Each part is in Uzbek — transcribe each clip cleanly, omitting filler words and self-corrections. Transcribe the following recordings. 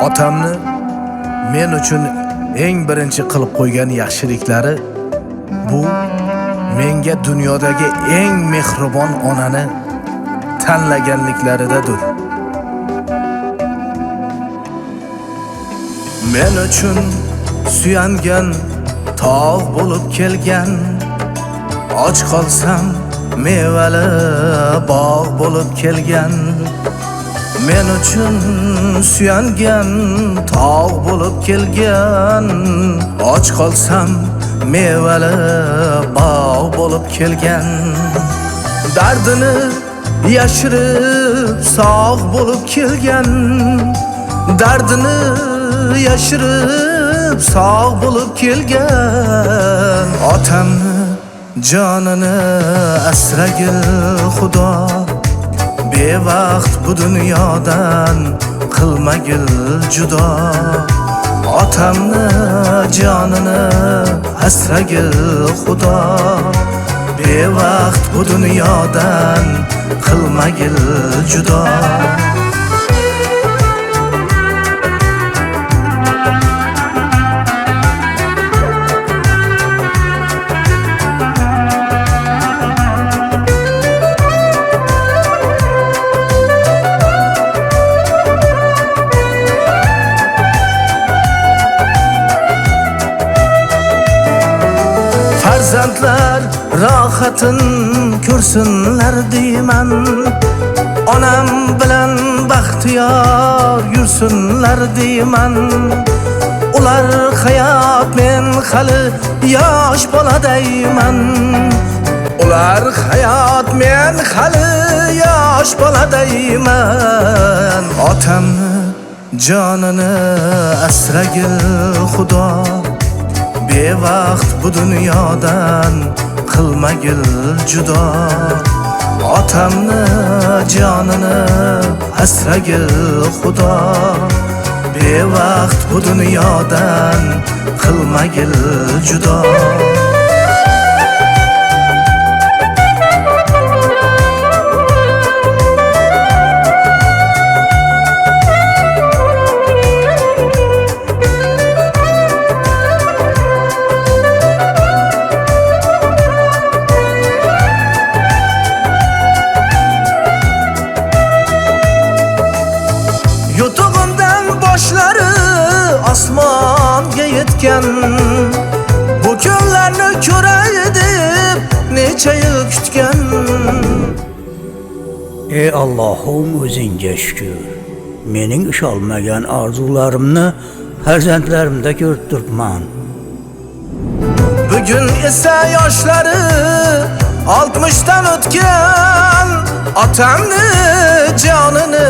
Otamni men uchun eng birinchi qilib qo'ygan yaxshiliklari bu menga dunyodagi eng mehribon onani tanlaganliklaridadir. Men uchun suyangan tog' bo'lib kelgan, och qolsam mevali bog' bo'lib kelgan. Men uchun suyangan tog' bo'lib kelgan, och qolsam mevali bog' bo'lib kelgan. Dardini yashirib sog' bo'lib kelgan, dardini yashirib sog' bo'lib kelgan. Otamni jonini asragil Xudo, bevaqt bu dunyodan qilmagil judo. Otamni jonini asragil Xudo, bevaqt bu dunyodan qilmagil judo. Farzandlar rohatin ko'rsinlar deyman, onam bilan baxtiyor yursinlar deyman. Ular hayot, men hali yosh boladayman. Ular hayot, men hali yosh boladayman. Otamni jonini asragil Xudo, bevaqt bu dunyodan qilmagil judo. Otamni jonini asragil Xudo, bevaqt bu dunyodan qilmagil judo. Yutug'imdan boshlari osmonga yetgan, bu kunlarni ko'ray deb necha yil kutgan. Ey Allohim, o'zingga shukr. Mening ushalmagan orzularimni farzandlarimda ko'rib turibman. Bugun esa yoshlari 60dan o'tgan. Otamni jonini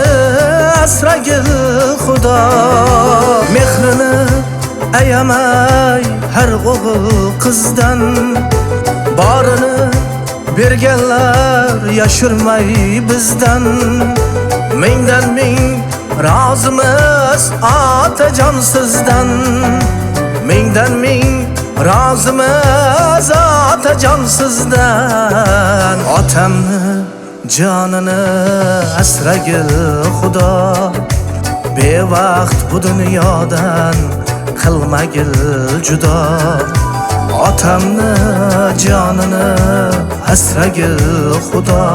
asragil Xudo, mehrini ayamay har o'g'il qizdan. Borini berganlar yashirmay bizdan. Mingdan ming rozimiz otajon sizdan. Mingdan ming rozimiz otajon sizdan. Otamni jonini asragil Xudo, bevaqt bu dunyodan qilmagil judo. Otamni jonini asragil Xudo,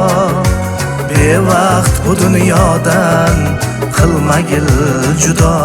bevaqt bu dunyodan qilmagil judo.